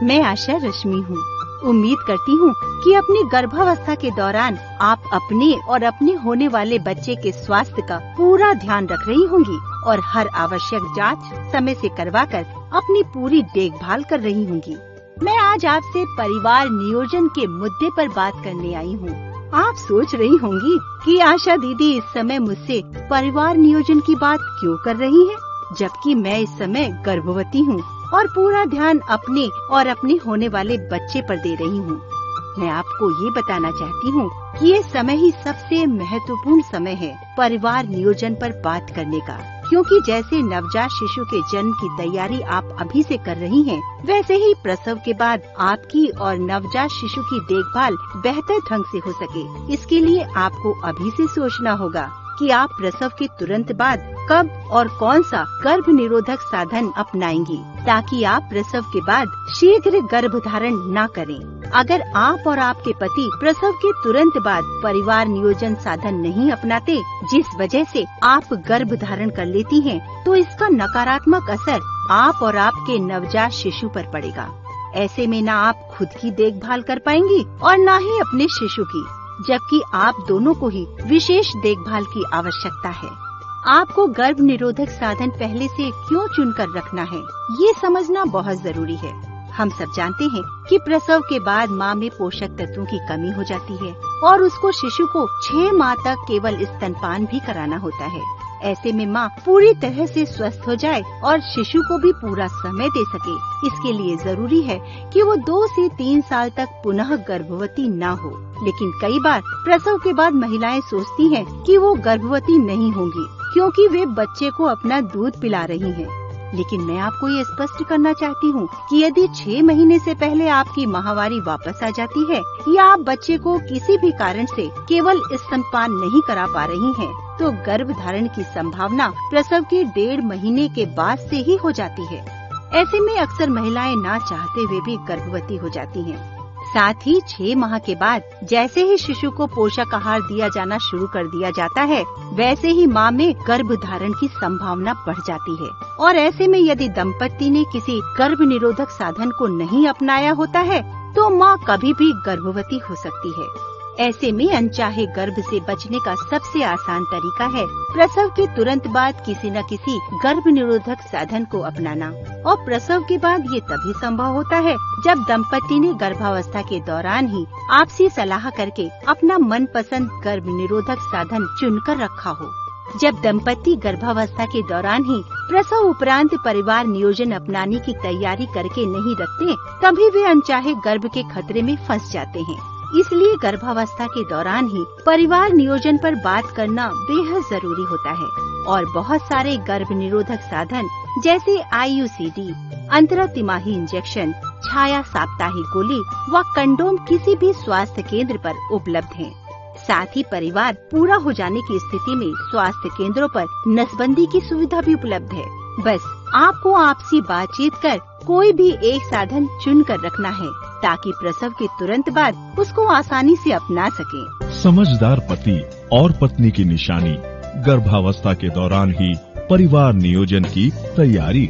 मैं आशा रश्मि हूँ। उम्मीद करती हूँ कि अपनी गर्भावस्था के दौरान आप अपने और अपने होने वाले बच्चे के स्वास्थ्य का पूरा ध्यान रख रही होंगी और हर आवश्यक जांच समय से करवाकर अपनी पूरी देखभाल कर रही होंगी। मैं आज आपसे परिवार नियोजन के मुद्दे पर बात करने आई हूँ। आप सोच रही होंगी कि आशा दीदी इस समय मुझसे परिवार नियोजन की बात क्यों कर रही है, जबकि मैं इस समय गर्भवती हूँ और पूरा ध्यान अपने और अपने होने वाले बच्चे पर दे रही हूँ। मैं आपको ये बताना चाहती हूँ कि ये समय ही सबसे महत्वपूर्ण समय है परिवार नियोजन पर बात करने का, क्योंकि जैसे नवजात शिशु के जन्म की तैयारी आप अभी से कर रही हैं, वैसे ही प्रसव के बाद आपकी और नवजात शिशु की देखभाल बेहतर ढंग से हो सके, इसके लिए आपको अभी से सोचना होगा कि आप प्रसव के तुरंत बाद कब और कौन सा गर्भ निरोधक साधन अपनाएंगी, ताकि आप प्रसव के बाद शीघ्र गर्भधारण न करें। अगर आप और आपके पति प्रसव के तुरंत बाद परिवार नियोजन साधन नहीं अपनाते, जिस वजह से आप गर्भ धारण कर लेती हैं, तो इसका नकारात्मक असर आप और आपके नवजात शिशु पर पड़ेगा। ऐसे में न आप खुद की देखभाल कर पाएंगी और न ही अपने शिशु की, जबकि आप दोनों को ही विशेष देखभाल की आवश्यकता है। आपको गर्भ निरोधक साधन पहले से क्यों चुनकर रखना है, ये समझना बहुत जरूरी है। हम सब जानते हैं कि प्रसव के बाद माँ में पोषक तत्वों की कमी हो जाती है और उसको शिशु को 6 माह तक केवल स्तनपान भी कराना होता है। ऐसे में माँ पूरी तरह से स्वस्थ हो जाए और शिशु को भी पूरा समय दे सके, इसके लिए जरूरी है कि वो 2 से 3 साल तक पुनः गर्भवती न हो। लेकिन कई बार प्रसव के बाद महिलाएं सोचती हैं कि वो गर्भवती नहीं होंगी, क्योंकि वे बच्चे को अपना दूध पिला रही हैं। लेकिन मैं आपको ये स्पष्ट करना चाहती हूँ कि यदि 6 महीने से पहले आपकी माहवारी वापस आ जाती है या आप बच्चे को किसी भी कारण से केवल स्तनपान नहीं करा पा रही हैं, तो गर्भ धारण की संभावना प्रसव के 1.5 महीने के बाद से ही हो जाती है। ऐसे में अक्सर महिलाएं ना चाहते हुए भी गर्भवती हो जाती हैं। साथ ही 6 माह के बाद जैसे ही शिशु को पोषक आहार दिया जाना शुरू कर दिया जाता है, वैसे ही माँ में गर्भ धारण की संभावना बढ़ जाती है। और ऐसे में यदि दंपति ने किसी गर्भ निरोधक साधन को नहीं अपनाया होता है, तो माँ कभी भी गर्भवती हो सकती है। ऐसे में अनचाहे गर्भ से बचने का सबसे आसान तरीका है प्रसव के तुरंत बाद किसी न किसी गर्भ निरोधक साधन को अपनाना। और प्रसव के बाद ये तभी संभव होता है जब दंपति ने गर्भावस्था के दौरान ही आपसी सलाह करके अपना मनपसंद गर्भ निरोधक साधन चुनकर रखा हो। जब दंपति गर्भावस्था के दौरान ही प्रसव उपरांत परिवार नियोजन अपनाने की तैयारी करके नहीं रखते, तभी वे अनचाहे गर्भ के खतरे में फंस जाते हैं। इसलिए गर्भावस्था के दौरान ही परिवार नियोजन पर बात करना बेहद जरूरी होता है। और बहुत सारे गर्भ निरोधक साधन जैसे IUCD, अंतरा तिमाही इंजेक्शन, छाया साप्ताहिक गोली व कंडोम किसी भी स्वास्थ्य केंद्र पर उपलब्ध हैं। साथ ही परिवार पूरा हो जाने की स्थिति में स्वास्थ्य केंद्रों पर नसबंदी की सुविधा भी उपलब्ध है। बस आपको आपसी बातचीत कर कोई भी एक साधन चुन कर रखना है, ताकि प्रसव के तुरंत बाद उसको आसानी से अपना सके। समझदार पति और पत्नी की निशानी गर्भावस्था के दौरान ही परिवार नियोजन की तैयारी।